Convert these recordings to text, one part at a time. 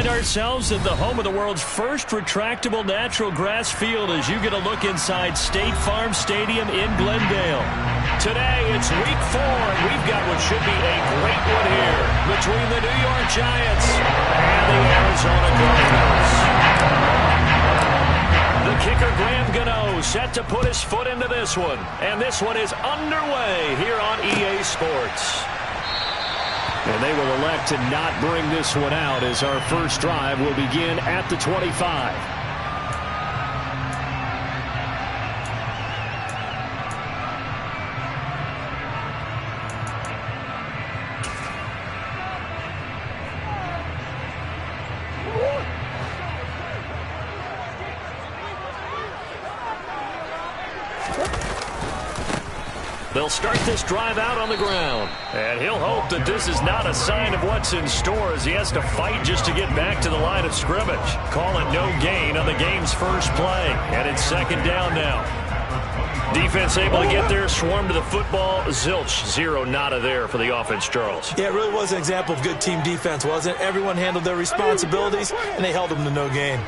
find ourselves at the home of the world's first retractable natural grass field as you get a look inside State Farm Stadium in Glendale. Today, it's week 4, and we've got what should be a great one here between the New York Giants and the Arizona Cardinals. The kicker, Graham Gano, set to put his foot into this one, and this one is underway here on EA Sports. And they will elect to not bring this one out as our first drive will begin at the 25. They'll start this drive out on the ground. And he'll hope that this is not a sign of what's in store as he has to fight just to get back to the line of scrimmage. Call it no gain on the game's first play. And it's second down now. Defense able to get there, swarm to the football. Zilch, zero nada there for the offense, Charles. Yeah, it really was an example of good team defense, wasn't it? Everyone handled their responsibilities, and they held them to no gain.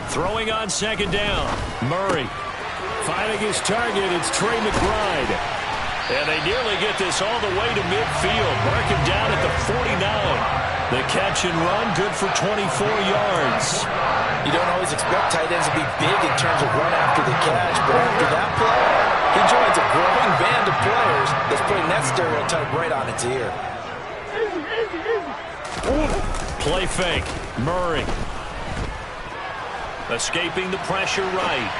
Throwing on second down, Murray. Finding his target, it's Trey McBride. And they nearly get this all the way to midfield. Mark him down at the 49. The catch and run, good for 24 yards. You don't always expect tight ends to be big in terms of run after the catch, but after that play, he joins a growing band of players that's putting that stereotype right on its ear. Play fake, Murray. Escaping the pressure right.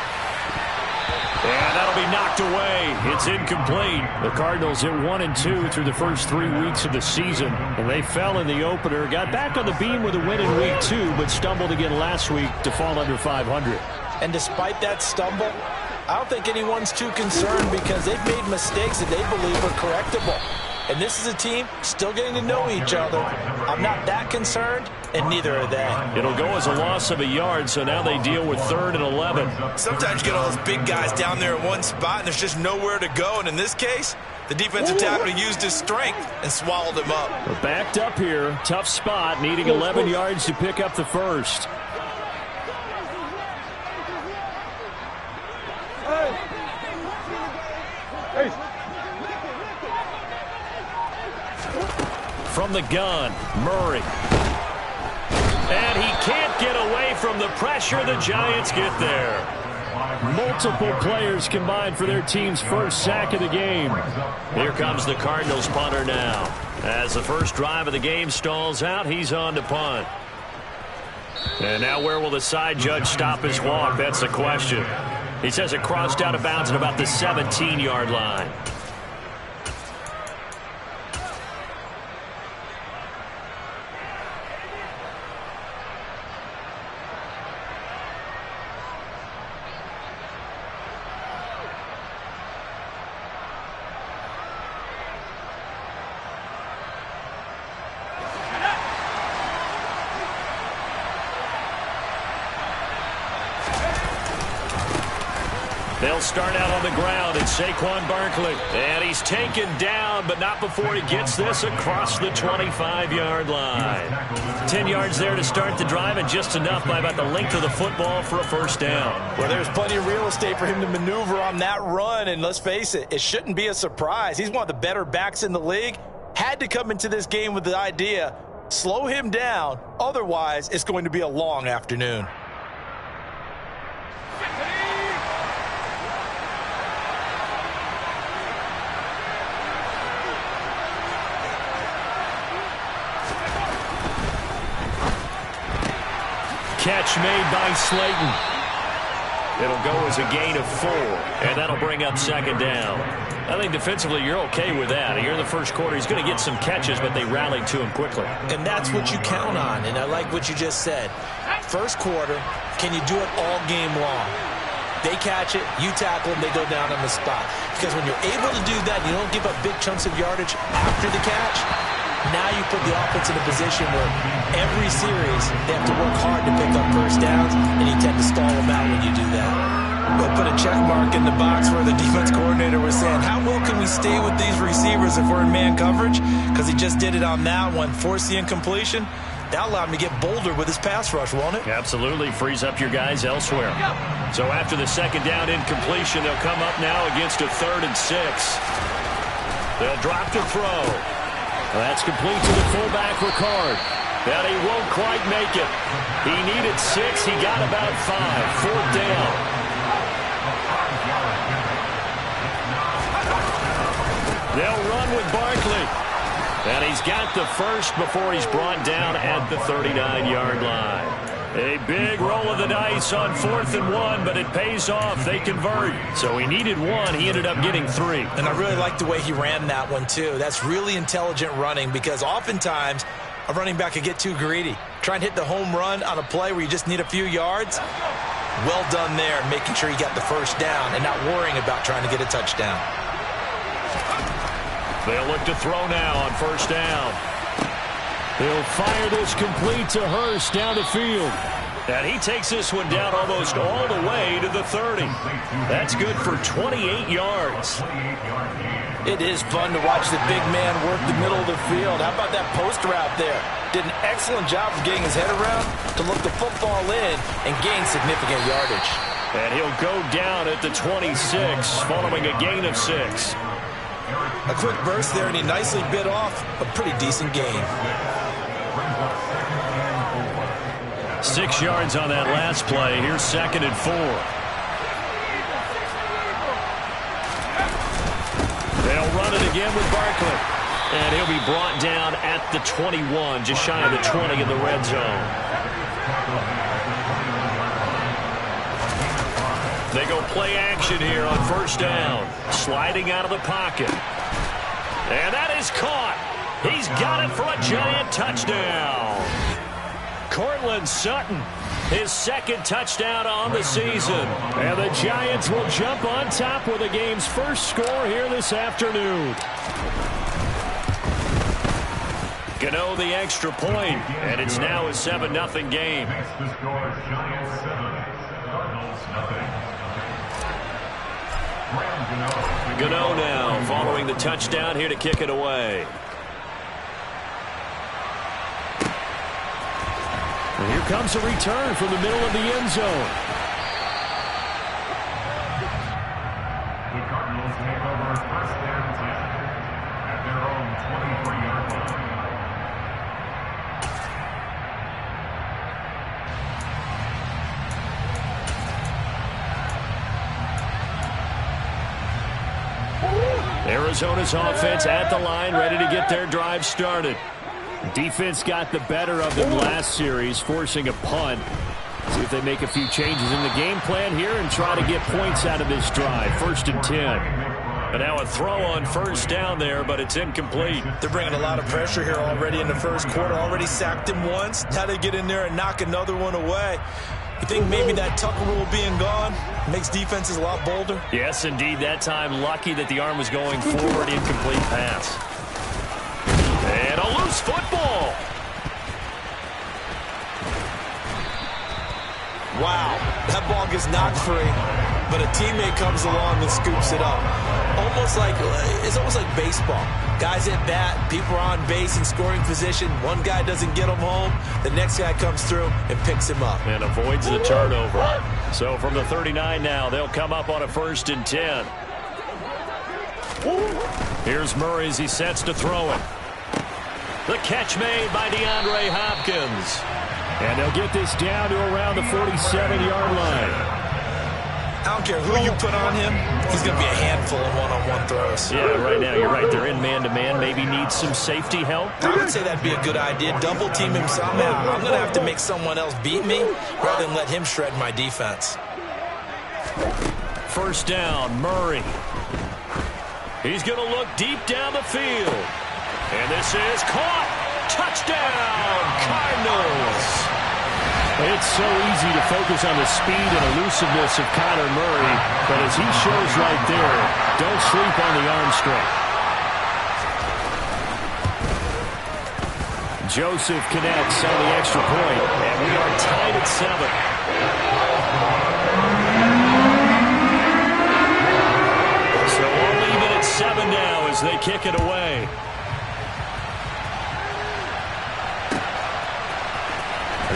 And that'll be knocked away. It's incomplete. The Cardinals at 1-2 through the first 3 weeks of the season. And they fell in the opener. Got back on the beam with a win in week 2, but stumbled again last week to fall under 500. And despite that stumble, I don't think anyone's too concerned because they've made mistakes that they believe are correctable. And this is a team still getting to know each other. I'm not that concerned, and neither are they. It'll go as a loss of a yard, so now they deal with 3rd and 11. Sometimes you get all those big guys down there in one spot, and there's just nowhere to go. And in this case, the defensive tackle used his strength and swallowed him up. We're backed up here. Tough spot, needing 11 yards to pick up the first. From the gun, Murray. And he can't get away from the pressure. The Giants get there. Multiple players combined for their team's first sack of the game. Here comes the Cardinals punter now. As the first drive of the game stalls out, he's on to punt. And now where will the side judge stop his walk? That's the question. He says it crossed out of bounds at about the 17-yard line. They'll start out on the ground, and Saquon Barkley. And he's taken down, but not before he gets this across the 25-yard line. 10 yards there to start the drive, and just enough by about the length of the football for a first down. Well, there's plenty of real estate for him to maneuver on that run, and let's face it, it shouldn't be a surprise. He's one of the better backs in the league. Had to come into this game with the idea, slow him down, otherwise it's going to be a long afternoon. Catch made by Slayton. It'll go as a gain of 4, and that'll bring up second down. I think defensively you're okay with that. Here in the first quarter, he's going to get some catches, but they rallied to him quickly. And that's what you count on, and I like what you just said. First quarter, can you do it all game long? They catch it, you tackle them, they go down on the spot. Because when you're able to do that, you don't give up big chunks of yardage after the catch. Now you put the offense in a position where every series they have to work hard to pick up first downs, and you tend to stall them out when you do that. We'll put a check mark in the box where the defense coordinator was saying, how well can we stay with these receivers if we're in man coverage? Because he just did it on that one, forced the incompletion. That allowed him to get bolder with his pass rush, won't it? Absolutely. Frees up your guys elsewhere. So after the second down incompletion, they'll come up now against a 3rd and 6. They'll drop to throw. That's complete to the fullback, Ricard. But he won't quite make it. He needed 6. He got about 5. 4th down. They'll run with Barkley. And he's got the first before he's brought down at the 39-yard line. A big roll of the dice on 4th and 1, but it pays off. They convert. So he needed 1. He ended up getting 3. And I really like the way he ran that one, too. That's really intelligent running because oftentimes a running back could get too greedy. Try and hit the home run on a play where you just need a few yards. Well done there, making sure he got the first down and not worrying about trying to get a touchdown. They'll look to throw now on 1st down. He'll fire this complete to Hurst down the field. And he takes this one down almost all the way to the 30. That's good for 28 yards. It is fun to watch the big man work the middle of the field. How about that post route there? Did an excellent job of getting his head around to look the football in and gain significant yardage. And he'll go down at the 26 following a gain of 6. A quick burst there, and he nicely bit off a pretty decent gain. 6 yards on that last play. Here's 2nd and 4. They'll run it again with Barkley. And he'll be brought down at the 21, just shy of the 20 in the red zone. They go play action here on 1st down. Sliding out of the pocket. And that is caught. He's got it for a giant touchdown. Cortland Sutton, his 2nd touchdown on the season. And the Giants will jump on top with the game's first score here this afternoon. Gano the extra point, and it's now a 7-0 game. Gano now following the touchdown here to kick it away. And here comes a return from the middle of the end zone. The Cardinals take over 1st and 10 at their own 23-yard line. Arizona's offense at the line, ready to get their drive started. Defense got the better of them last series, forcing a punt. See if they make a few changes in the game plan here and try to get points out of this drive. 1st and 10. But now a throw on 1st down there, but it's incomplete. They're bringing a lot of pressure here already in the 1st quarter. Already sacked him once. Now they get in there and knock another one away. You think maybe that Tucker rule being gone makes defenses a lot bolder? Yes, indeed. That time, lucky that the arm was going forward. Incomplete pass. And a loose football. Wow, that ball gets knocked free, but a teammate comes along and scoops it up. It's almost like baseball. Guys at bat, people are on base in scoring position. One guy doesn't get him home. The next guy comes through and picks him up. And avoids the turnover. So from the 39 now, they'll come up on a 1st and 10. Here's Murray as he sets to throw it. The catch made by DeAndre Hopkins. And they'll get this down to around the 47-yard line. I don't care who you put on him, he's going to be a handful in one-on-one throws. Yeah, right now, you're right. They're in man-to-man. Maybe needs some safety help. I would say that'd be a good idea. Double team him somehow. I'm going to have to make someone else beat me rather than let him shred my defense. 1st down, Murray. He's going to look deep down the field. And this is caught. Touchdown, Cardinals. It's so easy to focus on the speed and elusiveness of Kyler Murray, but as he shows right there, don't sleep on the arm strength. Joseph connects on the extra point, and we are tied at 7. as they kick it away.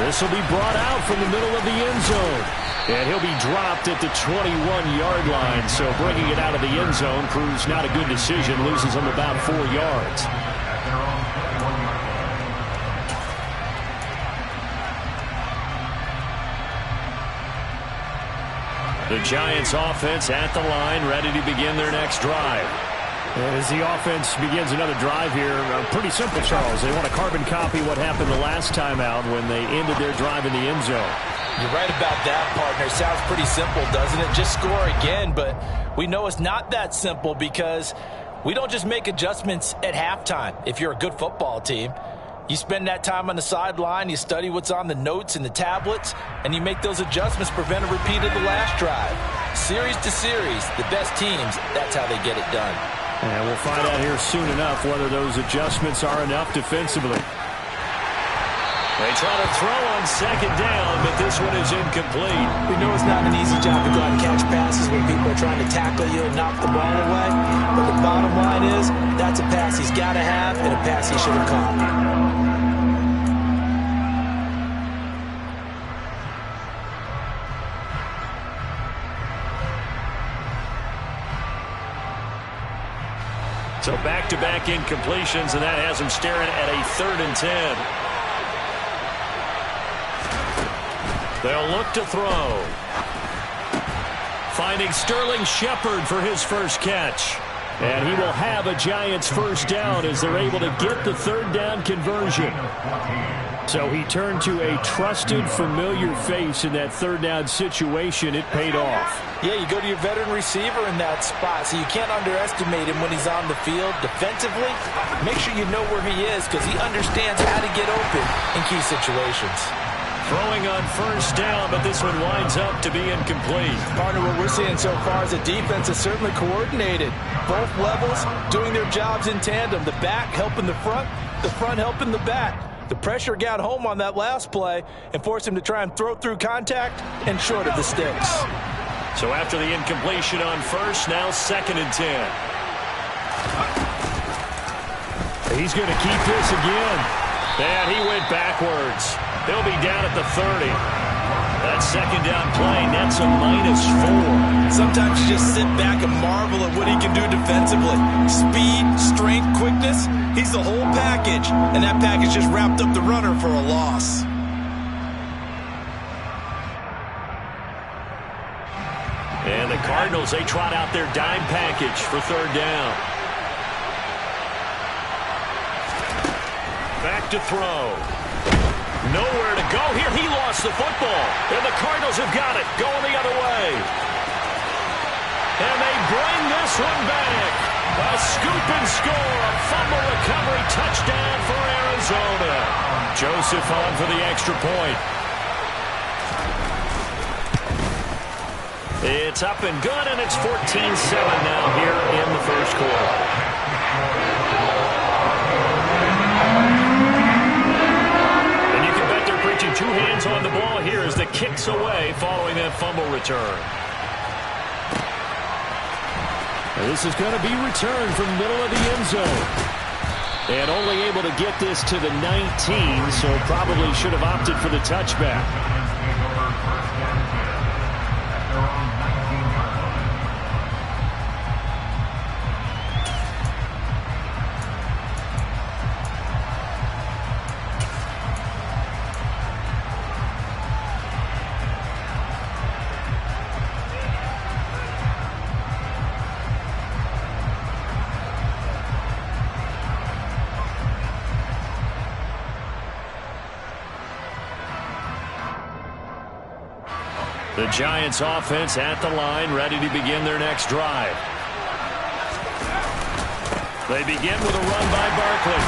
This will be brought out from the middle of the end zone. And he'll be dropped at the 21-yard line. So bringing it out of the end zone proves not a good decision. Loses him about 4 yards. The Giants offense at the line, ready to begin their next drive. As the offense begins another drive here, pretty simple, Charles. They want to carbon copy what happened the last time out when they ended their drive in the end zone. You're right about that, partner. Sounds pretty simple, doesn't it? Just score again, but we know it's not that simple because we don't just make adjustments at halftime. If you're a good football team, you spend that time on the sideline, you study what's on the notes and the tablets, and you make those adjustments, prevent a repeat of the last drive. Series to series, the best teams, that's how they get it done. And we'll find out here soon enough whether those adjustments are enough defensively. They try to throw on second down, but this one is incomplete. We know it's not an easy job to go out and catch passes when people are trying to tackle you and knock the ball away. But the bottom line is, that's a pass he's got to have and a pass he should have caught. So back-to-back incompletions, and that has him staring at a 3rd and 10. They'll look to throw. Finding Sterling Shepard for his first catch. And he will have a Giants first down as they're able to get the 3rd down conversion. So he turned to a trusted, familiar face in that 3rd down situation. It paid off. Yeah, you go to your veteran receiver in that spot, so you can't underestimate him when he's on the field. Defensively, make sure you know where he is because he understands how to get open in key situations. Throwing on first down, but this one winds up to be incomplete. Partner, what we're seeing so far is the defense is certainly coordinated. Both levels doing their jobs in tandem. The back helping the front helping the back. The pressure got home on that last play and forced him to try and throw through contact and short of the sticks. So after the incompletion on first, now 2nd and 10. He's going to keep this again. And he went backwards. He'll be down at the 30. That 2nd down play nets a -4. Sometimes you just sit back and marvel at what he can do defensively. Speed, strength, quickness. He's the whole package. And that package just wrapped up the runner for a loss. And the Cardinals, they trot out their dime package for 3rd down. Back to throw. Nowhere to go here. He lost the football. And the Cardinals have got it. Going the other way. And they bring this one back. A scoop and score. A fumble recovery touchdown for Arizona. Joseph on for the extra point. It's up and good, and it's 14-7 now here in the first quarter. And you can bet they're preaching 2 hands on the ball here as the kick's away following that fumble return. And this is going to be returned from the middle of the end zone. And only able to get this to the 19, so probably should have opted for the touchback. The Giants offense at the line, ready to begin their next drive. They begin with a run by Barkley.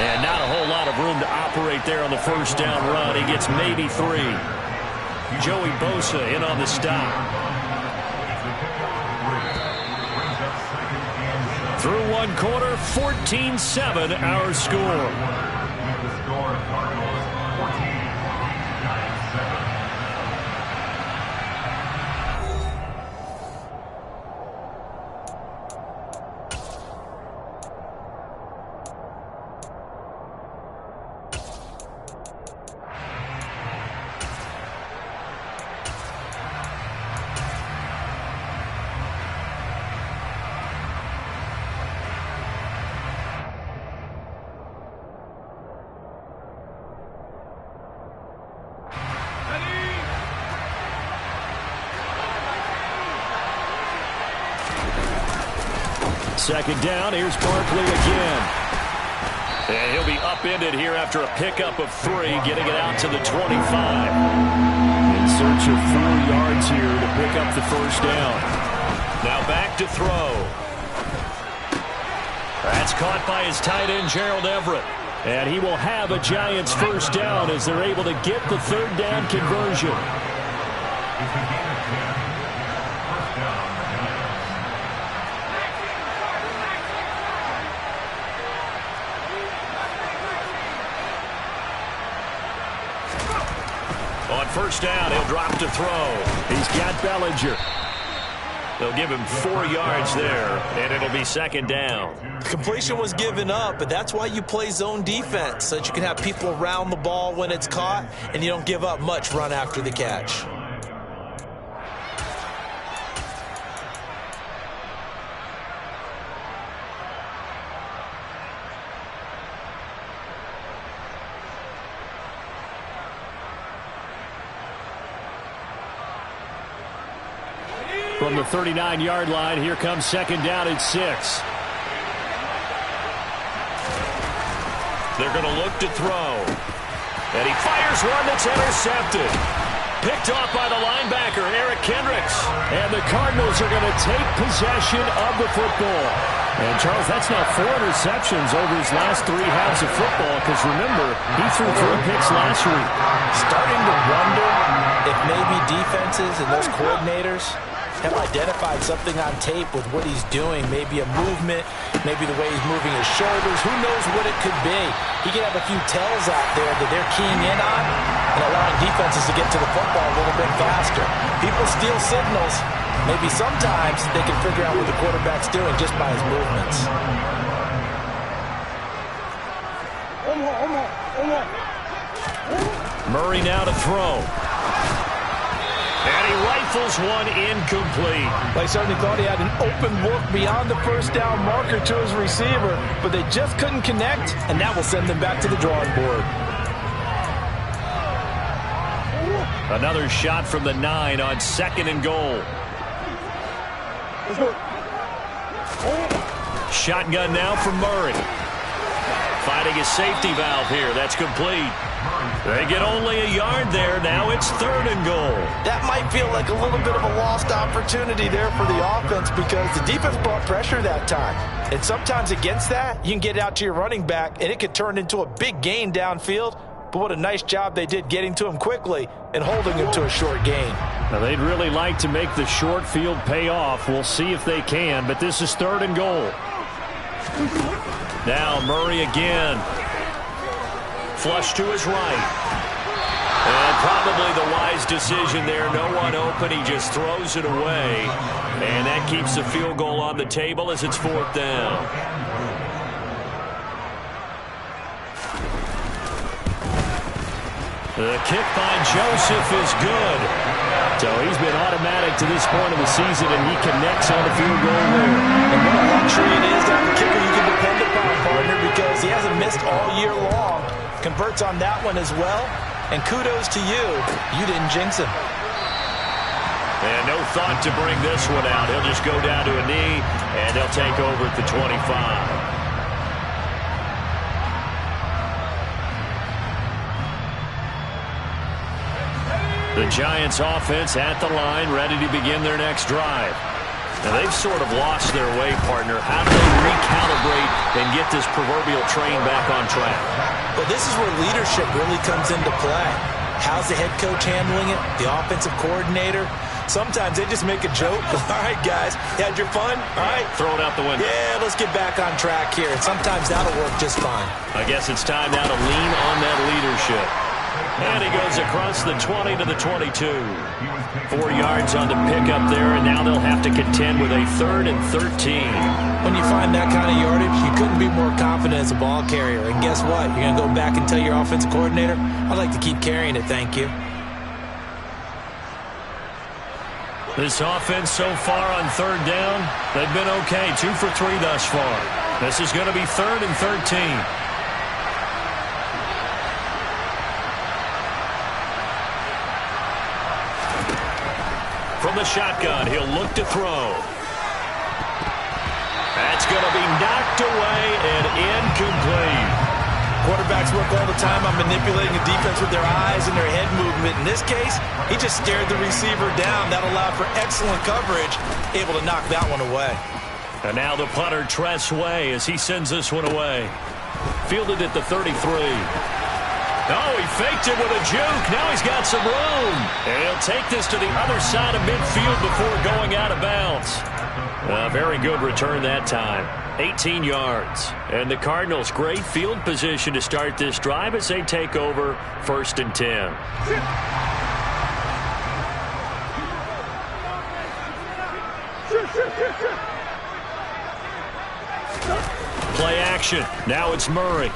And not a whole lot of room to operate there on the first down run. He gets maybe 3. Joey Bosa in on the stop. Through 1 quarter, 14-7 our score. second down. Here's Barkley again. And he'll be upended here after a pickup of 3, getting it out to the 25. In search of 4 yards here to pick up the first down. Now back to throw. That's caught by his tight end, Gerald Everett. And he will have a Giants first down as they're able to get the third down conversion. On first down, he'll drop to throw. He's got Bellinger. They'll give him 4 yards there, and it'll be second down. Completion was given up, but that's why you play zone defense, so that you can have people around the ball when it's caught, and you don't give up much run after the catch. From the 39-yard line, here comes second down at 6. They're going to look to throw. And he fires one that's intercepted. Picked off by the linebacker, Eric Kendricks. And the Cardinals are going to take possession of the football. And, Charles, that's now 4 interceptions over his last 3 halves of football, because, remember, he threw 3 picks last week. Starting to wonder if maybe defenses and those coordinators have identified something on tape with what he's doing. Maybe a movement, maybe the way he's moving his shoulders. Who knows what it could be? He could have a few tells out there that they're keying in on and allowing defenses to get to the football a little bit faster. People steal signals. Maybe sometimes they can figure out what the quarterback's doing just by his movements. Murray now to throw. And he rifles one incomplete. They certainly thought he had an open look beyond the first down marker to his receiver, but they just couldn't connect, and that will send them back to the drawing board. Another shot from the 9 on 2nd and goal. Shotgun now from Murray. Finding his safety valve here. That's complete. They get only a yard there. Now it's 3rd and goal. That might feel like a little bit of a lost opportunity there for the offense, because the defense brought pressure that time. And sometimes against that, you can get out to your running back, and it could turn into a big gain downfield. But what a nice job they did getting to him quickly and holding him to a short gain. Now, they'd really like to make the short field pay off. We'll see if they can, but this is 3rd and goal. Now Murray again. Flush to his right. And probably the wise decision there. No one open. He just throws it away. And that keeps the field goal on the table as it's 4th down. The kick by Joseph is good. So he's been automatic to this point of the season, and he connects on the field goal there. And what a luxury it is to have a kicker you can depend upon, partner, because he hasn't missed all year long. Converts on that one as well. And kudos to you. You didn't jinx him. And no thought to bring this one out. He'll just go down to a knee, and they'll take over at the 25. The Giants offense at the line, ready to begin their next drive. Now, they've sort of lost their way, partner. How do they recalibrate and get this proverbial train back on track? Well, this is where leadership really comes into play. How's the head coach handling it? The offensive coordinator? Sometimes they just make a joke. All right, guys, you had your fun? All right. Throw it out the window. Yeah, let's get back on track here. And sometimes that'll work just fine. I guess it's time now to lean on that leadership. And he goes across the 20 to the 22. 4 yards on the pickup there, and now they'll have to contend with a 3rd and 13. When you find that kind of yardage, you couldn't be more confident as a ball carrier. And guess what? You're going to go back and tell your offensive coordinator, I'd like to keep carrying it, thank you. This offense so far on 3rd down, they've been okay. 2 for 3 thus far. This is going to be 3rd and 13. From the shotgun, he'll look to throw. That's is going to be knocked away and incomplete. Quarterbacks work all the time on manipulating the defense with their eyes and their head movement. In this case, he just stared the receiver down. That allowed for excellent coverage, able to knock that one away. And now the punter, Tress Way, as he sends this one away. Fielded at the 33. Oh, he faked it with a juke. Now he's got some room. And he'll take this to the other side of midfield before going out of bounds. A very good return that time. 18 yards. And the Cardinals, great field position to start this drive as they take over 1st and 10. Play action. Now it's Murray.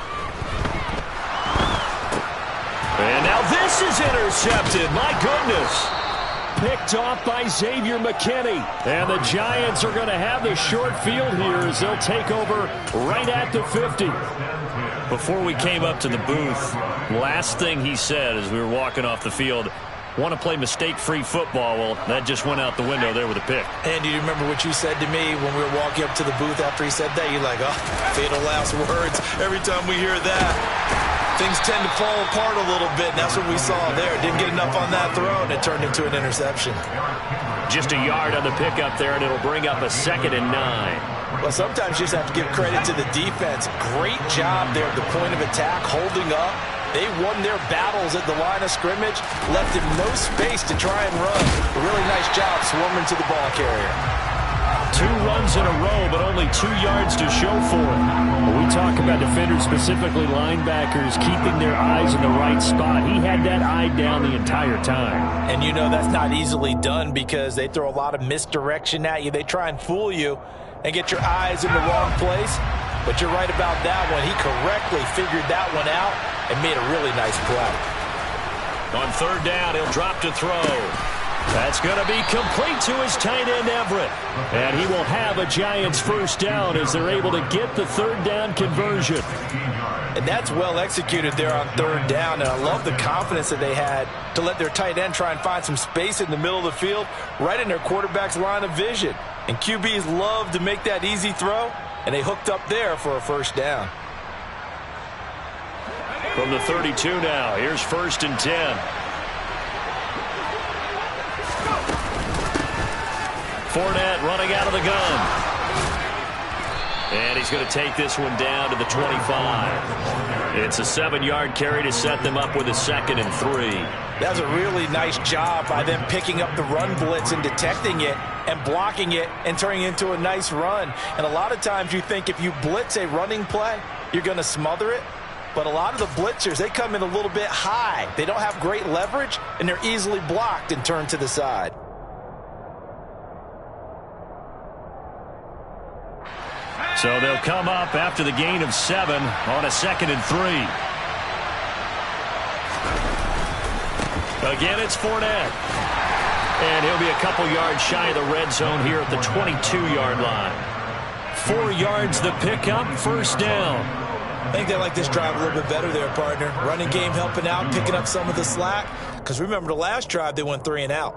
And now this is intercepted. My goodness. Picked off by Xavier McKinney. And the Giants are going to have the short field here as they'll take over right at the 50. Before we came up to the booth, last thing he said as we were walking off the field, want to play mistake-free football. Well, that just went out the window there with a pick. And do you remember what you said to me when we were walking up to the booth after he said that? You're like, oh, fatal last words. Every time we hear that, things tend to fall apart a little bit, and that's what we saw there. Didn't get enough on that throw, and it turned into an interception. Just a yard on the pickup there, and it'll bring up a 2nd and 9. Well, sometimes you just have to give credit to the defense. Great job there at the point of attack, holding up. They won their battles at the line of scrimmage, left him no space to try and run. A really nice job swarming to the ball carrier. 2 runs in a row, but only 2 yards to show for it. When we talk about defenders, specifically linebackers, keeping their eyes in the right spot, he had that eye down the entire time. And you know that's not easily done because they throw a lot of misdirection at you. They try and fool you and get your eyes in the wrong place. But you're right about that one. He correctly figured that one out and made a really nice play. On 3rd down, he'll drop to throw. That's going to be complete to his tight end, Everett. And he will have a Giants 1st down as they're able to get the 3rd down conversion. And that's well executed there on 3rd down. And I love the confidence that they had to let their tight end try and find some space in the middle of the field, right in their quarterback's line of vision. And QBs love to make that easy throw, and they hooked up there for a 1st down. From the 32 now, here's 1st and 10. Fournette running out of the gun. And he's going to take this one down to the 25. It's a 7-yard carry to set them up with a 2nd and 3. That was a really nice job by them picking up the run blitz and detecting it and blocking it and turning it into a nice run. And a lot of times you think if you blitz a running play, you're going to smother it. But a lot of the blitzers, they come in a little bit high. They don't have great leverage, and they're easily blocked and turned to the side. So they'll come up after the gain of 7 on a 2nd and 3. Again, it's Fournette. And he'll be a couple yards shy of the red zone here at the 22-yard line. 4 yards the pickup, 1st down. I think they like this drive a little bit better there, partner. Running game helping out, picking up some of the slack. Because remember the last drive, they went 3 and out.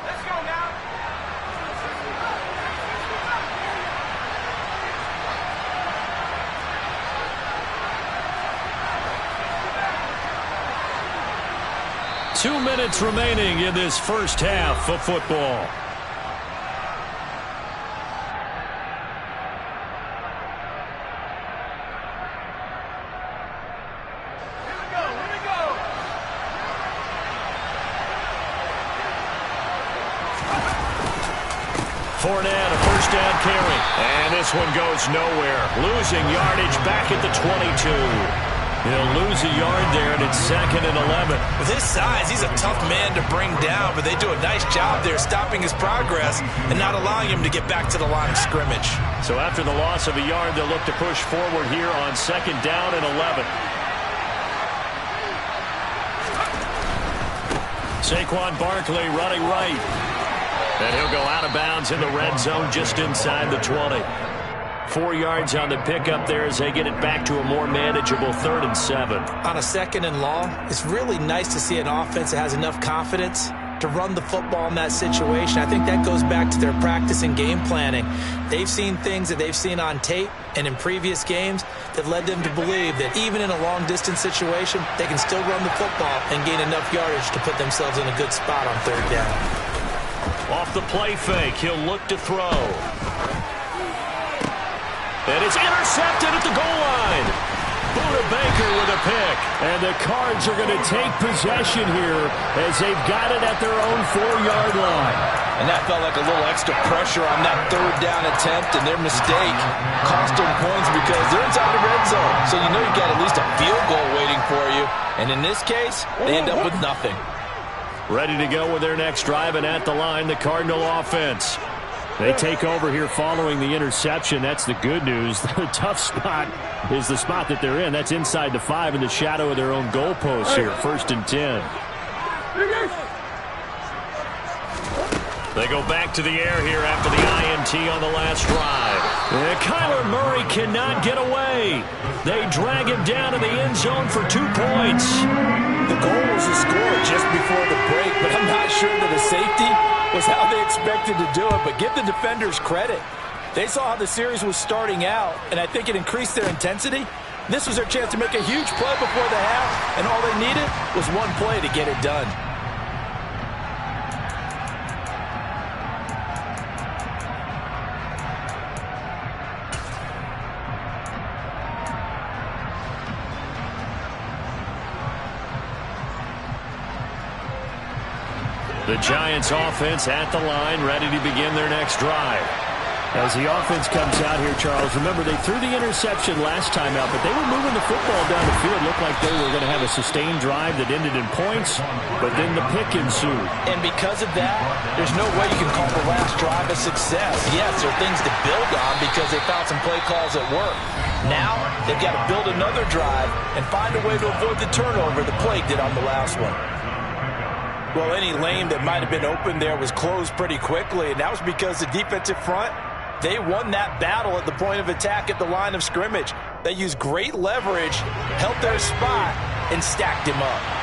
Let's go now. Two minutes remaining in this 1st half of football. Fournette, a 1st down carry. And this one goes nowhere. Losing yardage back at the 22. He'll lose a yard there, and it's 2nd and 11. With his size, he's a tough man to bring down, but they do a nice job there stopping his progress and not allowing him to get back to the line of scrimmage. So after the loss of a yard, they'll look to push forward here on 2nd down and 11. Saquon Barkley running right. And he'll go out of bounds in the red zone just inside the 20. 4 yards on the pickup there as they get it back to a more manageable 3rd and 7. On a 2nd and long, it's really nice to see an offense that has enough confidence to run the football in that situation. I think that goes back to their practice and game planning. They've seen things that they've seen on tape and in previous games that led them to believe that even in a long-distance situation, they can still run the football and gain enough yardage to put themselves in a good spot on third down. Off the play fake, he'll look to throw. And it's intercepted at the goal line. Buda Baker with a pick. And the Cards are going to take possession here as they've got it at their own 4-yard line. And that felt like a little extra pressure on that third down attempt, and their mistake cost them points because they're inside the red zone. So you know you've got at least a field goal waiting for you. And in this case, they end up with nothing. Ready to go with their next drive, and at the line, the Cardinal offense. They take over here following the interception. That's the good news. The tough spot is the spot that they're in. That's inside the 5 in the shadow of their own goalposts here. 1st and 10. They go back to the air here after the INT on the last drive. And Kyler Murray cannot get away. They drag him down to the end zone for 2 points. The goal was a score just before the break, but I'm not sure that a safety was how they expected to do it. But give the defenders credit. They saw how the series was starting out, and I think it increased their intensity. This was their chance to make a huge play before the half, and all they needed was one play to get it done. The Giants offense at the line, ready to begin their next drive. As the offense comes out here, Charles, remember they threw the interception last time out, but they were moving the football down the field. Looked like they were going to have a sustained drive that ended in points, but then the pick ensued. And because of that, there's no way you can call the last drive a success. Yes, there are things to build on because they found some play calls that work. Now, they've got to build another drive and find a way to avoid the turnover the play did on the last one. Well, any lane that might have been open there was closed pretty quickly, and that was because the defensive front, they won that battle at the point of attack at the line of scrimmage. They used great leverage, held their spot, and stacked him up.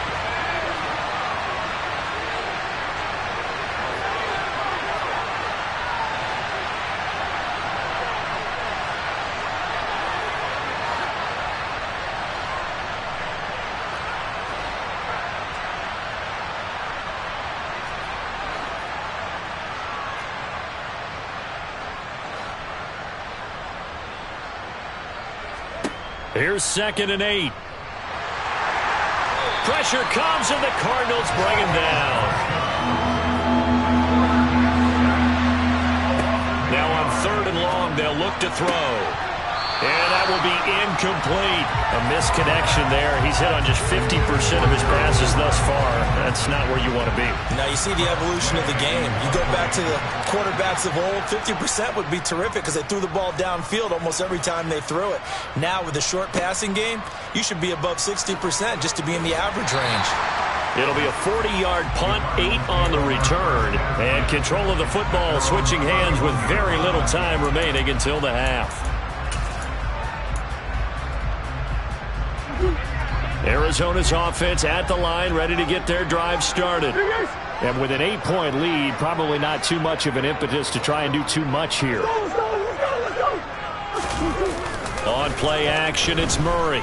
Here's 2nd and 8. Pressure comes, and the Cardinals bring him down. Now on 3rd and long, they'll look to throw. And that will be incomplete. A misconnection there. He's hit on just 50% of his passes thus far. That's not where you want to be. Now you see the evolution of the game. You go back to the quarterbacks of old, 50% would be terrific because they threw the ball downfield almost every time they threw it. Now with the short passing game, you should be above 60% just to be in the average range. It'll be a 40-yard punt, 8 on the return. And control of the football switching hands with very little time remaining until the half. Arizona's offense at the line, ready to get their drive started. And with an 8-point lead, probably not too much of an impetus to try and do too much here. On play action, it's Murray.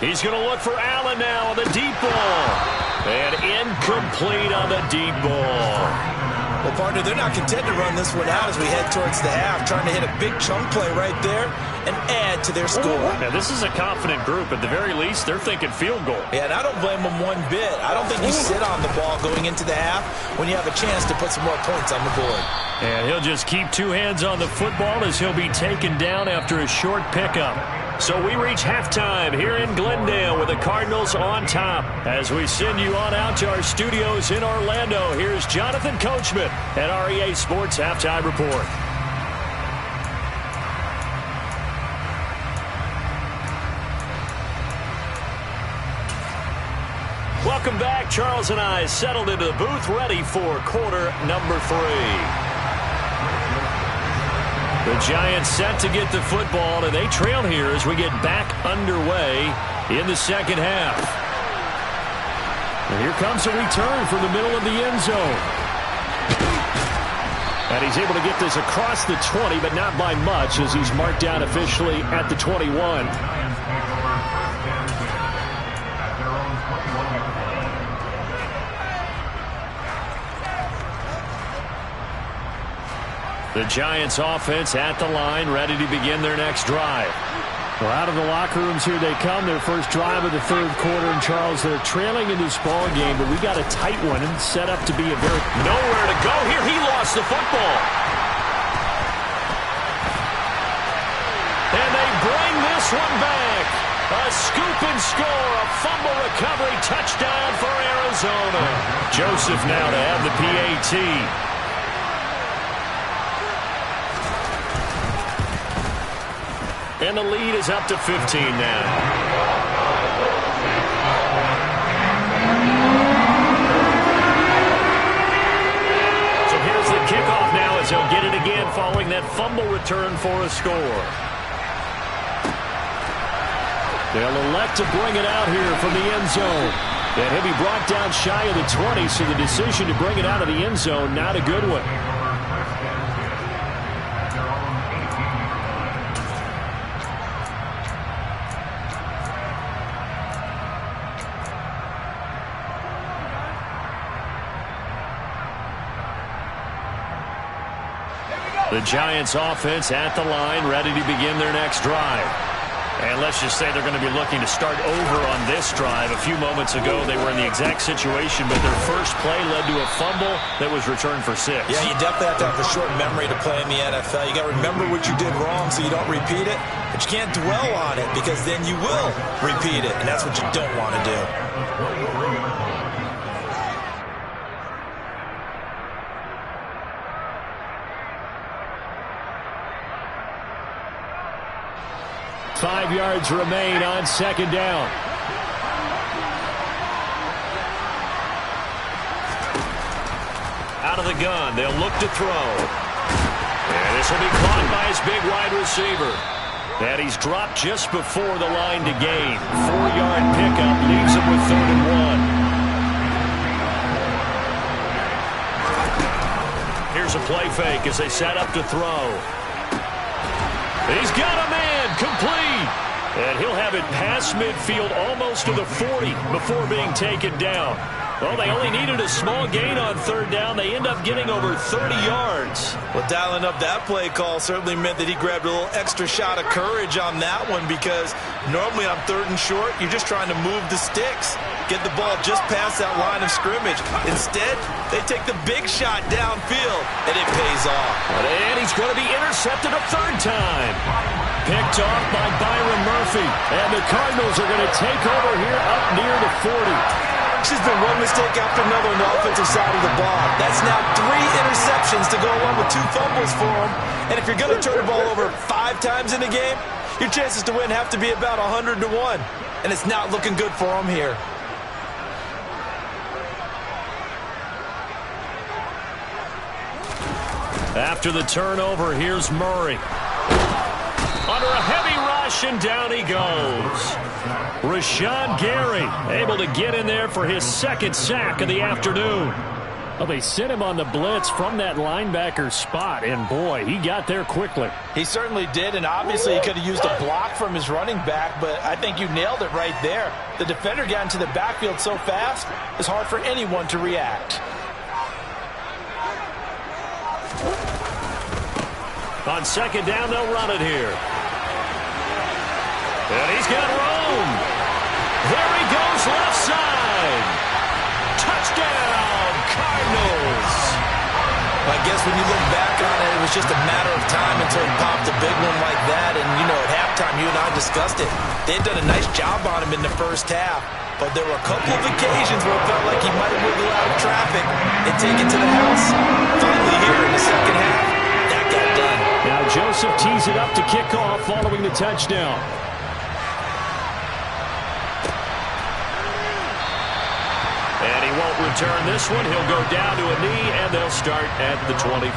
He's going to look for Allen now on the deep ball. And incomplete on the deep ball. Well, partner, they're not content to run this one out as we head towards the half, trying to hit a big chunk play right there and add to their score. Now, this is a confident group. At the very least, they're thinking field goal. Yeah, and I don't blame them one bit. I don't think you sit on the ball going into the half when you have a chance to put some more points on the board. And he'll just keep 2 hands on the football as he'll be taken down after a short pickup. So we reach halftime here in Glendale with the Cardinals on top. As we send you on out to our studios in Orlando, here's Jonathan Coachman at REA Sports Halftime Report. Welcome back. Charles and I settled into the booth, ready for quarter number 3. The Giants set to get the football, and they trail here as we get back underway in the second half. And here comes a return from the middle of the end zone. And he's able to get this across the 20, but not by much, as he's marked down officially at the 21. The Giants offense at the line, ready to begin their next drive. Well, out of the locker rooms here they come, their first drive of the third quarter. And Charles, they're trailing in this ball game, but we got a tight one and set up to be a very... Nowhere to go here. He lost the football. And they bring this one back. A scoop and score, a fumble recovery, touchdown for Arizona. Joseph now to have the PAT. And the lead is up to 15 now. So here's the kickoff now as he'll get it again following that fumble return for a score. They'll elect to bring it out here from the end zone. And he'll be brought down shy of the 20, so the decision to bring it out of the end zone, not a good one. The Giants offense at the line, ready to begin their next drive. And let's just say they're going to be looking to start over on this drive. A few moments ago, they were in the exact situation, but their first play led to a fumble that was returned for 6. Yeah, you definitely have to have a short memory to play in the NFL. You got to remember what you did wrong so you don't repeat it, but you can't dwell on it because then you will repeat it, and that's what you don't want to do. Five yards remain on second down. Out of the gun, they'll look to throw. And this will be caught by his big wide receiver. And he's dropped just before the line to gain. 4-yard pickup leaves him with 3rd and 1. Here's a play fake as they set up to throw. He's got a man, complete. And he'll have it past midfield almost to the 40 before being taken down. Well, they only needed a small gain on 3rd down. They end up getting over 30 yards. Well, dialing up that play call certainly meant that he grabbed a little extra shot of courage on that one, because normally on 3rd and short, you're just trying to move the sticks, get the ball just past that line of scrimmage. Instead, they take the big shot downfield, and it pays off. And he's going to be intercepted a 3rd time. Picked off by Byron Murphy. And the Cardinals are going to take over here up near the 40. There's been one mistake after another on the offensive side of the ball. That's now 3 interceptions to go along with 2 fumbles for him. And if you're going to turn the ball over 5 times in a game, your chances to win have to be about 100 to 1. And it's not looking good for him here. After the turnover, here's Murray. Under a heavy rush, and down he goes. Rashawn Gary able to get in there for his 2nd sack of the afternoon. Well, they sent him on the blitz from that linebacker spot, and boy, he got there quickly. He certainly did, and obviously he could have used a block from his running back, but I think you nailed it right there. The defender got into the backfield so fast, it's hard for anyone to react. On 2nd down, they'll run it here. And he's got room. There he goes, left side. Touchdown, Cardinals. I guess when you look back on it, it was just a matter of time until he popped a big one like that. And, you know, at halftime, you and I discussed it. They had done a nice job on him in the first half. But there were a couple of occasions where it felt like he might have wiggled out of traffic and taken to the house. Finally here in the second half, that got done. Now Joseph tees it up to kick off following the touchdown. And he won't return this one. He'll go down to a knee, and they'll start at the 25.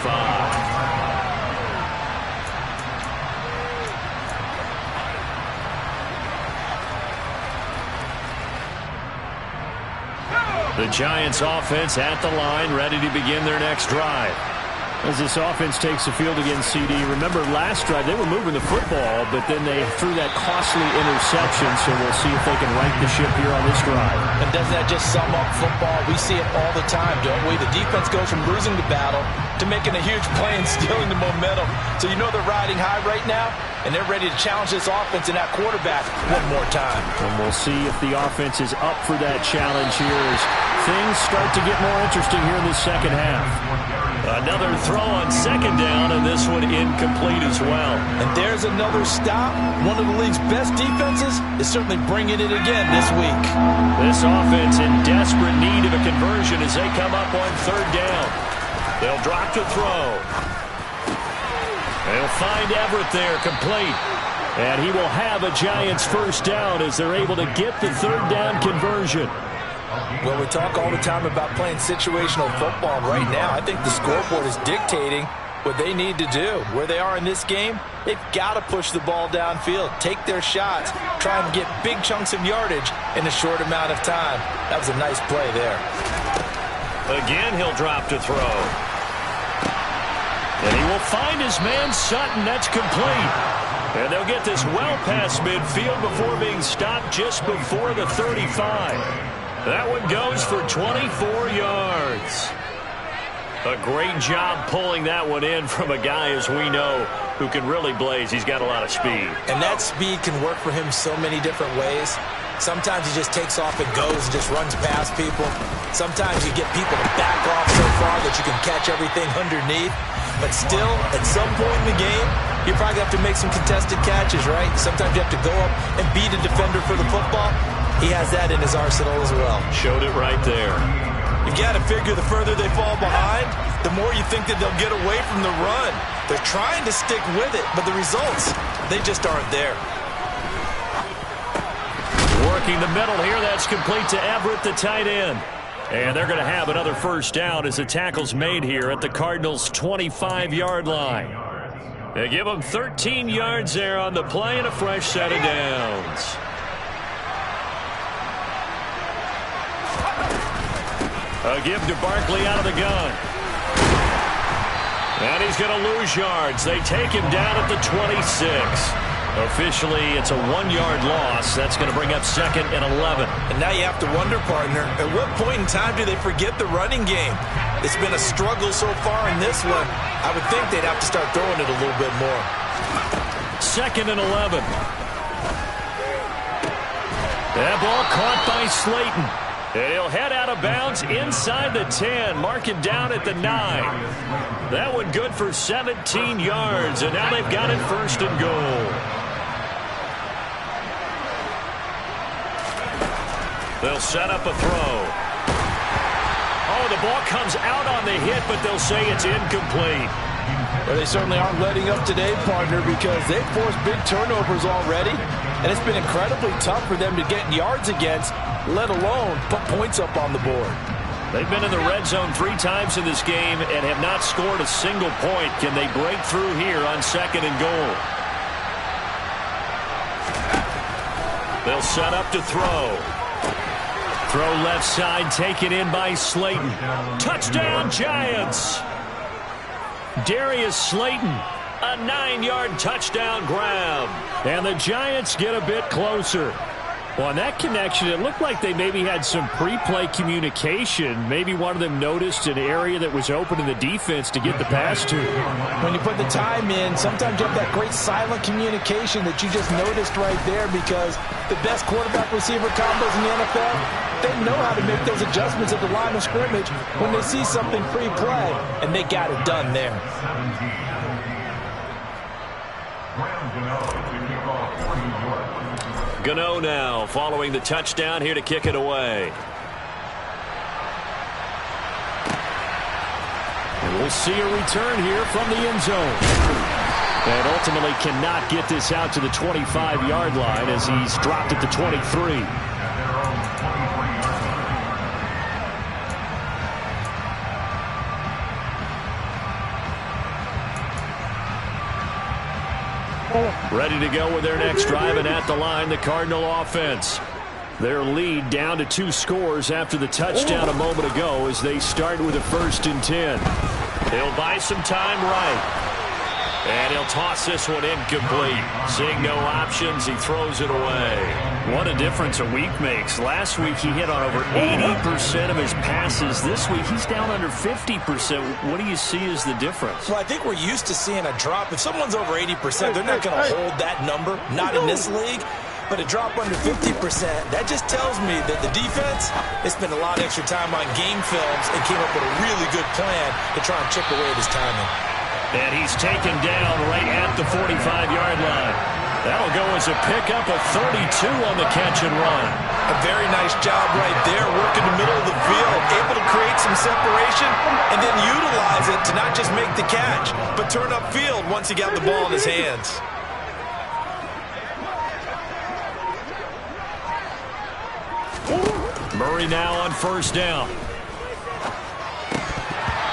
The Giants offense at the line, ready to begin their next drive. As this offense takes the field against CD, remember last drive they were moving the football, but then they threw that costly interception, so we'll see if they can right the ship here on this drive. And doesn't that just sum up football? We see it all the time, don't we? The defense goes from losing the battle to making a huge play and stealing the momentum. So you know they're riding high right now, and they're ready to challenge this offense and that quarterback one more time. And we'll see if the offense is up for that challenge here as things start to get more interesting here in the second half. Another throw on second down, and this one incomplete as well. And there's another stop. One of the league's best defenses is certainly bringing it again this week. This offense in desperate need of a conversion as they come up on third down. They'll drop to throw. They'll find Everett there, complete. And he will have a Giants first down as they're able to get the third down conversion. Well, we talk all the time about playing situational football. Right now, I think the scoreboard is dictating what they need to do. Where they are in this game, they've got to push the ball downfield, take their shots, try and get big chunks of yardage in a short amount of time. That was a nice play there. Again, he'll drop to throw. And he will find his man Sutton. That's complete. And they'll get this well past midfield before being stopped just before the 35. That one goes for 24 yards. A great job pulling that one in from a guy, as we know, who can really blaze. He's got a lot of speed. And that speed can work for him so many different ways. Sometimes he just takes off and goes and just runs past people. Sometimes you get people to back off so far that you can catch everything underneath. But still, at some point in the game, you probably have to make some contested catches, right? Sometimes you have to go up and beat a defender for the football. He has that in his arsenal as well. Showed it right there. You've got to figure the further they fall behind, the more you think that they'll get away from the run. They're trying to stick with it, but the results, they just aren't there. Working the middle here, that's complete to Everett, the tight end. And they're going to have another first down as the tackle's made here at the Cardinals' 25-yard line. They give them 13 yards there on the play and a fresh set of downs. A give to Barkley out of the gun. And he's going to lose yards. They take him down at the 26. Officially, it's a 1-yard loss. That's going to bring up 2nd and 11. And now you have to wonder, partner, at what point in time do they forget the running game? It's been a struggle so far in this one. I would think they'd have to start throwing it a little bit more. 2nd and 11. That ball caught by Slayton. And he'll head out of bounds inside the 10, marking down at the 9. That one good for 17 yards, and now they've got it 1st and goal. They'll set up a throw. Oh, the ball comes out on the hit, but they'll say it's incomplete. Well, they certainly aren't letting up today, partner, because they've forced big turnovers already, and it's been incredibly tough for them to get yards against, let alone put points up on the board. They've been in the red zone 3 times in this game and have not scored a single point. Can they break through here on 2nd and goal? They'll set up to throw. Throw left side, taken in by Slayton. Touchdown, Giants! Darius Slayton, a 9-yard touchdown grab. And the Giants get a bit closer. Well, on that connection, it looked like they maybe had some pre-play communication. Maybe one of them noticed an area that was open in the defense to get the pass to. When you put the time in, sometimes you have that great silent communication that you just noticed right there, because the best quarterback-receiver combos in the NFL, they know how to make those adjustments at the line of scrimmage when they see something pre-play, and they got it done there. Gano now following the touchdown here to kick it away. And we'll see a return here from the end zone. And ultimately cannot get this out to the 25-yard line as he's dropped at the 23. Ready to go with their next drive, and at the line, the Cardinal offense. Their lead down to 2 scores after the touchdown a moment ago as they start with a 1st and 10. He'll buy some time right. And he'll toss this one incomplete. Seeing no options, he throws it away. What a difference a week makes. Last week he hit on over 80% of his passes. This week he's down under 50%. What do you see as the difference? Well, I think we're used to seeing a drop. If someone's over 80%, they're not going to hold that number. Not in this league. But a drop under 50%, that just tells me that the defense has spent a lot of extra time on game films and came up with a really good plan to try and chip away at his timing. And he's taken down right at the 45-yard line. That'll go as a pickup of 32 on the catch and run. A very nice job right there, working the middle of the field, able to create some separation and then utilize it to not just make the catch, but turn upfield once he got the ball in his hands. Murray now on 1st down.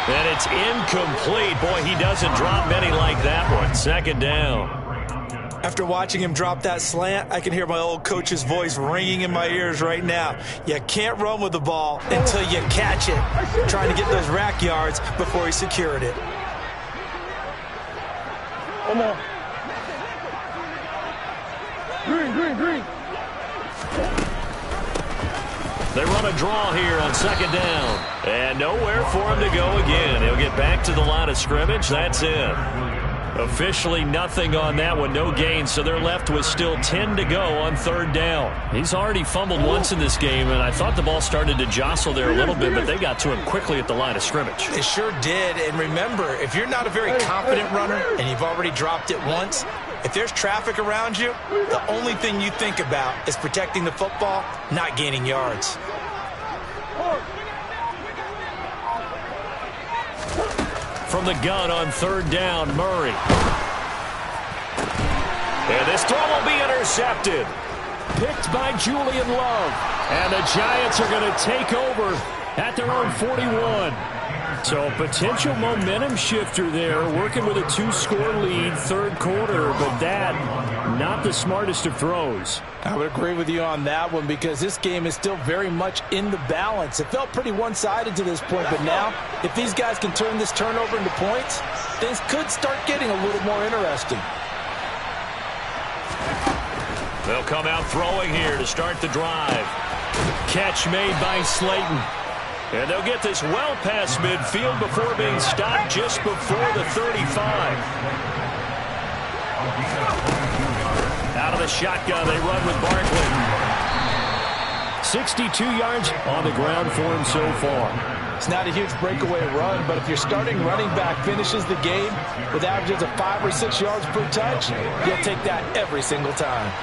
And it's incomplete. Boy, he doesn't drop many like that one. 2nd down. After watching him drop that slant, I can hear my old coach's voice ringing in my ears right now. You can't run with the ball until you catch it. Trying to get those rack yards before he secured it. Come on. Green. They run a draw here on 2nd down. And nowhere for him to go again. He'll get back to the line of scrimmage. That's it. Officially nothing on that one. No gain, so they're left with still 10 to go on 3rd down. He's already fumbled once in this game, and I thought the ball started to jostle there a little bit, but they got to him quickly at the line of scrimmage. It sure did. And remember, if you're not a very confident runner and you've already dropped it once, if there's traffic around you, the only thing you think about is protecting the football, not gaining yards. From the gun on 3rd down, Murray. And this throw will be intercepted. Picked by Julian Love. And the Giants are going to take over at their own 41. So a potential momentum shifter there, working with a 2-score lead, 3rd quarter, but that, not the smartest of throws. I would agree with you on that one because this game is still very much in the balance. It felt pretty one-sided to this point, but now, if these guys can turn this turnover into points, things could start getting a little more interesting. They'll come out throwing here to start the drive. Catch made by Slayton. And they'll get this well past midfield before being stopped just before the 35. Out of the shotgun, they run with Barkley. 62 yards on the ground for him so far. It's not a huge breakaway run, but if your starting running back finishes the game with averages of 5 or 6 yards per touch, you'll take that every single time.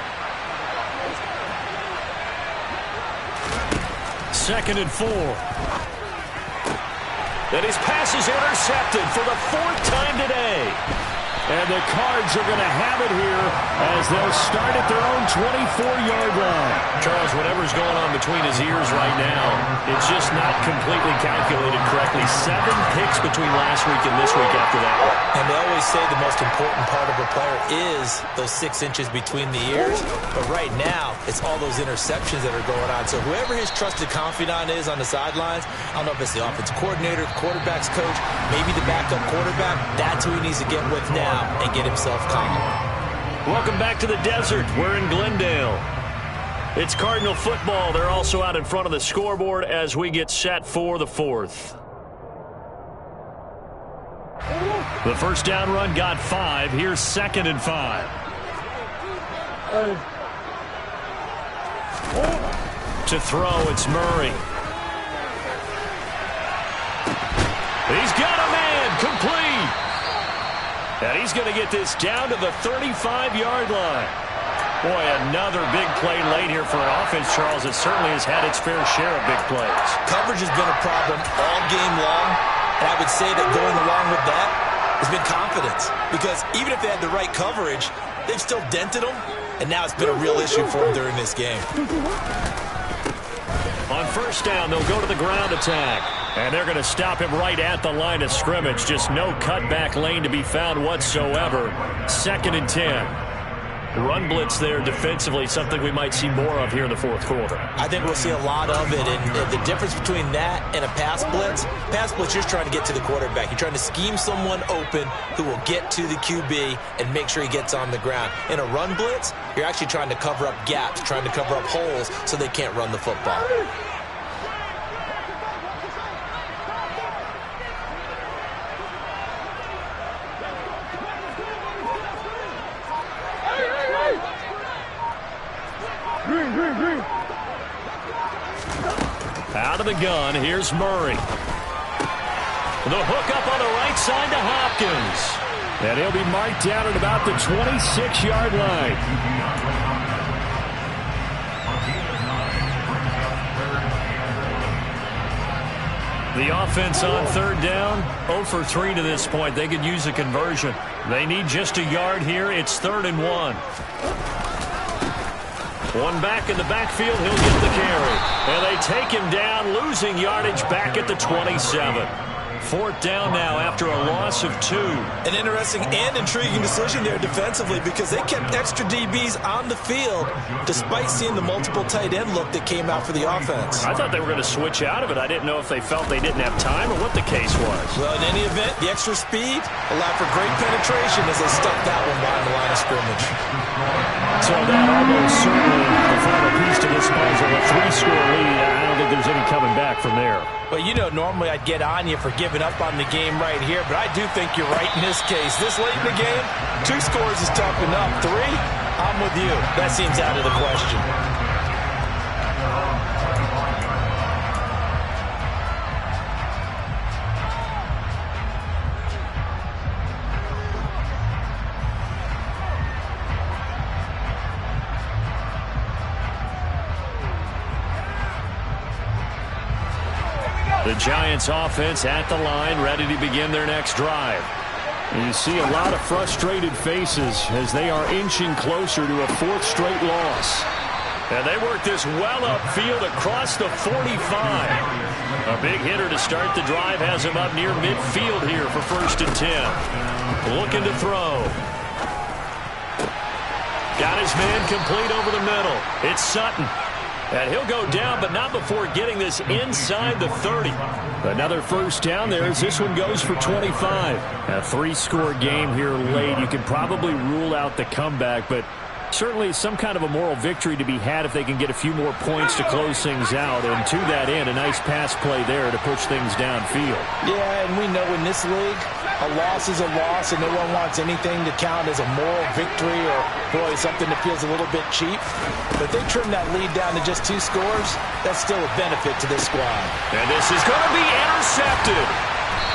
2nd and 4. And his pass is intercepted for the 4th time today. And the Cards are going to have it here as they'll start at their own 24-yard line. Charles, whatever's going on between his ears right now, it's just not completely calculated correctly. 7 picks between last week and this week after that one. And they always say the most important part of a player is those 6 inches between the ears. But right now, it's all those interceptions that are going on. So whoever his trusted confidant is on the sidelines, I don't know if it's the offensive coordinator, the quarterback's coach, maybe the backup quarterback, that's who he needs to get with now and get himself calm. Welcome back to the desert. We're in Glendale. It's Cardinal football. They're also out in front of the scoreboard as we get set for the 4th. The 1st down run got 5. Here's 2nd and 5. To throw, it's Murray. He's got a man, complete. And he's going to get this down to the 35-yard line. Boy, another big play late here for an offense, Charles, that certainly has had its fair share of big plays. Coverage has been a problem all game long, and I would say that going along with that has been confidence. Because even if they had the right coverage, they've still dented them, and now it's been a real issue for them during this game. On 1st down, they'll go to the ground attack. And they're going to stop him right at the line of scrimmage. Just no cutback lane to be found whatsoever. 2nd and 10. run blitz there defensively, something we might see more of here in the fourth quarter. I think we'll see a lot of it, and the difference between that and a pass blitz, you're trying to get to the quarterback. You're trying to scheme someone open who will get to the QB and make sure he gets on the ground. In a run blitz, you're actually trying to cover up gaps, trying to cover up holes so they can't run the football. Out of the gun, here's Murray. The hook up on the right side to Hopkins. And he'll be marked down at about the 26-yard line. The offense on third down, 0 for 3 to this point. They could use a conversion. They need just a yard here. It's 3rd and 1. One back in the backfield, he'll get the carry. And they take him down, losing yardage back at the 27. 4th down now after a loss of 2. An interesting and intriguing decision there defensively because they kept extra DBs on the field despite seeing the multiple tight end look that came out for the offense. I thought they were going to switch out of it. I didn't know if they felt they didn't have time or what the case was. Well, in any event, the extra speed allowed for great penetration as they stuck that one behind the line of scrimmage. So that almost certainly the final piece to this puzzle, a 3-score lead. I don't think there's any coming back from there. Well, you know, normally I'd get on you for giving up on the game right here, but I do think you're right in this case. This late in the game, 2 scores is tough enough. 3, I'm with you. That seems out of the question. The Giants offense at the line, ready to begin their next drive. And you see a lot of frustrated faces as they are inching closer to a 4th straight loss. And they work this well upfield across the 45. A big hitter to start the drive has him up near midfield here for 1st and 10. Looking to throw. Got his man complete over the middle. It's Sutton. And he'll go down, but not before getting this inside the 30. Another 1st down there as this one goes for 25. A 3-score game here late. You can probably rule out the comeback, but certainly some kind of a moral victory to be had if they can get a few more points to close things out. And to that end, a nice pass play there to push things downfield. Yeah, and we know in this league, a loss is a loss, and no one wants anything to count as a moral victory or, boy, something that feels a little bit cheap. But they trim that lead down to just 2 scores. That's still a benefit to this squad. And this is going to be intercepted.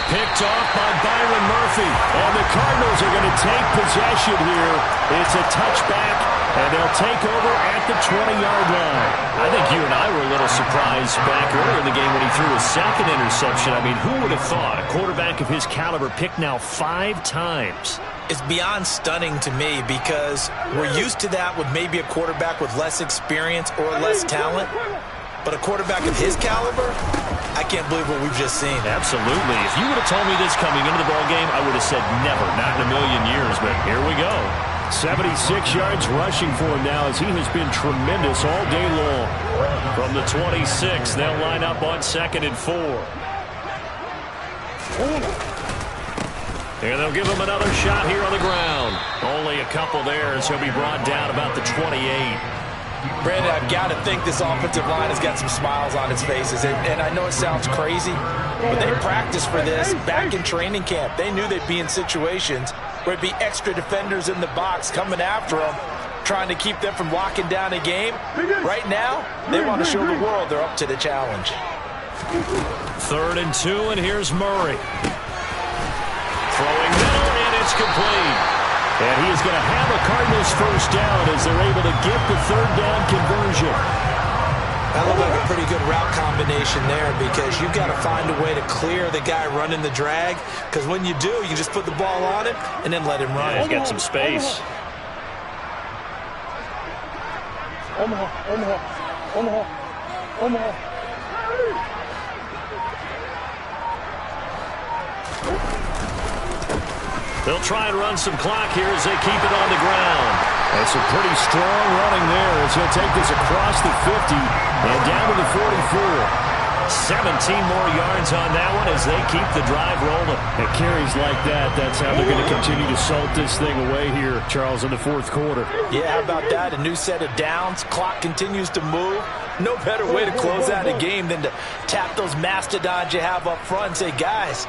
Picked off by Byron Murphy. And the Cardinals are going to take possession here. It's a touchback, and they'll take over at the 20-yard line. I think you and I were a little surprised back earlier in the game when he threw his 2nd interception. I mean, who would have thought a quarterback of his caliber picked now 5 times? It's beyond stunning to me because we're used to that with maybe a quarterback with less experience or less talent. But a quarterback of his caliber, I can't believe what we've just seen. Absolutely. If you would have told me this coming into the ballgame, I would have said never, not in a million years. But here we go. 76 yards rushing for him now as he has been tremendous all day long. From the 26, they'll line up on 2nd and 4. And they'll give him another shot here on the ground. Only a couple there as he'll be brought down about the 28. Brandon, I've got to think this offensive line has got some smiles on its faces. And I know it sounds crazy, but they practiced for this back in training camp. They knew they'd be in situations where it'd be extra defenders in the box coming after them, trying to keep them from locking down a game. Right now, they want to show the world they're up to the challenge. 3rd and 2, and here's Murray. Throwing middle, and it's complete. And he is going to have a Cardinals 1st down as they're able to get the 3rd down conversion. That looked like a pretty good route combination there because you've got to find a way to clear the guy running the drag because when you do, you just put the ball on him and then let him run. Yeah, he's got some space. Omaha. They'll try and run some clock here as they keep it on the ground. And some pretty strong running there as he'll take this across the 50 and down to the 44. 17 more yards on that one as they keep the drive rolling. And carries like that, that's how they're going to continue to salt this thing away here, Charles, in the fourth quarter. Yeah, how about that? A new set of downs. Clock continues to move. No better way to close out a game than to tap those mastodons you have up front and say, guys,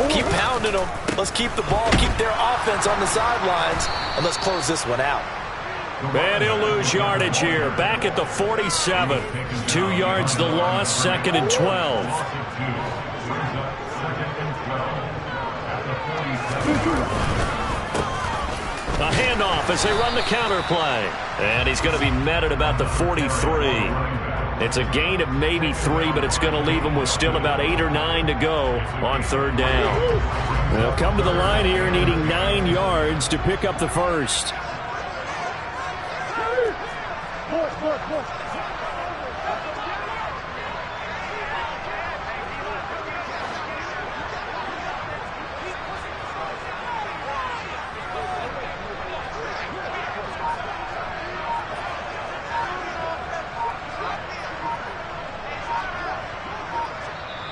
keep pounding them. Let's keep the ball, keep their offense on the sidelines, and let's close this one out. And he'll lose yardage here. Back at the 47. 2 yards the loss, 2nd and 12. A handoff as they run the counter play. And he's going to be met at about the 43. It's a gain of maybe 3, but it's going to leave him with still about 8 or 9 to go on 3rd down. They'll come to the line here needing 9 yards to pick up the first.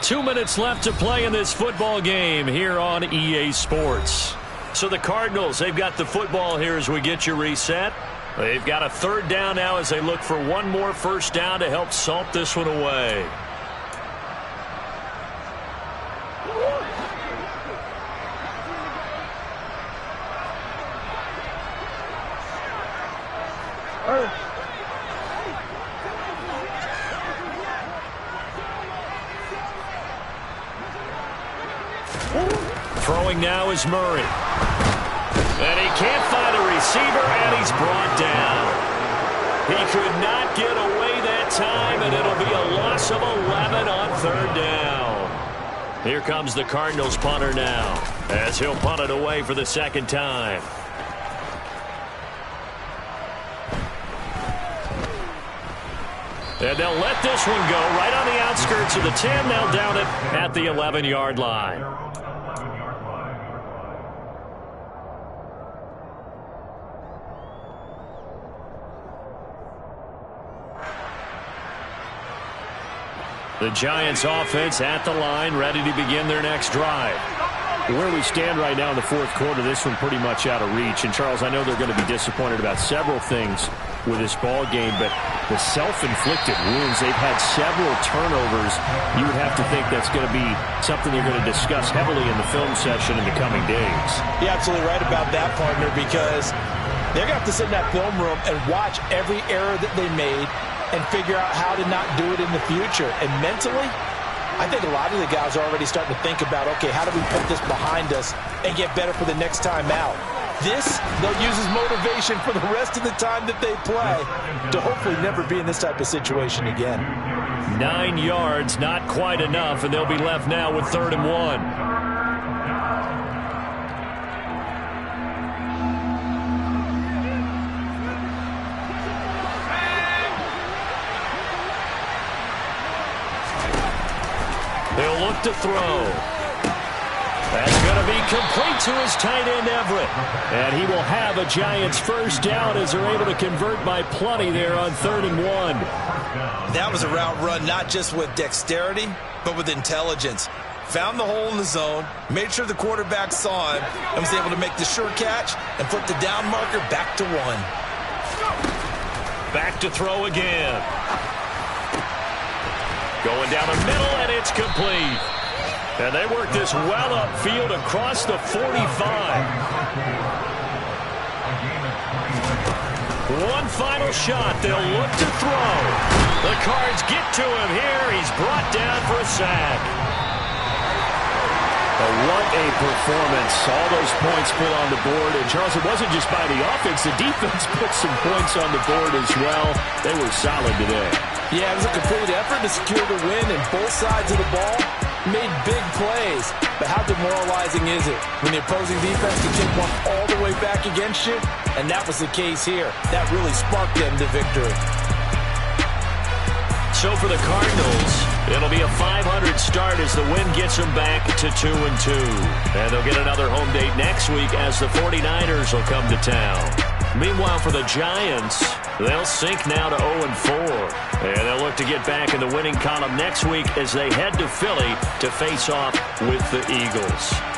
Two minutes left to play in this football game here on EA Sports. So the Cardinals, they've got the football here as we get you reset. They've got a 3rd down now as they look for one more first down to help salt this one away. Throwing now is Murray. And he can't find a receiver, and he's brought down. He could not get away that time, and it'll be a loss of 11 on 3rd down. Here comes the Cardinals punter now, as he'll punt it away for the 2nd time. And they'll let this one go right on the outskirts of the 10. They'll down it at the 11-yard line. The Giants offense at the line, ready to begin their next drive. Where we stand right now in the fourth quarter, this one pretty much out of reach. And, Charles, I know they're going to be disappointed about several things with this ball game, but the self-inflicted wounds, they've had several turnovers. You would have to think that's going to be something they're going to discuss heavily in the film session in the coming days. You're absolutely right about that, partner, because they're going to have to sit in that film room and watch every error that they made and figure out how to not do it in the future. And mentally, I think a lot of the guys are already starting to think about, okay, how do we put this behind us and get better for the next time out? This, they'll use as motivation for the rest of the time that they play to hopefully never be in this type of situation again. 9 yards, not quite enough, and they'll be left now with 3rd and 1. He'll look to throw. That's going to be complete to his tight end, Everett. And he will have a Giants first down as they're able to convert by plenty there on 3rd and 1. That was a route run not just with dexterity, but with intelligence. Found the hole in the zone, made sure the quarterback saw him, and was able to make the sure catch and flip the down marker back to 1. Back to throw again. Going down the middle, and it's complete. And they work this well upfield across the 45. One final shot. They'll look to throw. The Cards get to him here. He's brought down for a sack. What a performance. All those points put on the board. And, Charles, it wasn't just by the offense. The defense put some points on the board as well. They were solid today. Yeah, it was a complete effort to secure the win, and both sides of the ball made big plays. But how demoralizing is it when the opposing defense can take one all the way back against you? And that was the case here. That really sparked them to victory. So for the Cardinals, it'll be a 500 start as the win gets them back to 2-2. And they'll get another home date next week as the 49ers will come to town. Meanwhile, for the Giants, they'll sink now to 0-4. And they'll look to get back in the winning column next week as they head to Philly to face off with the Eagles.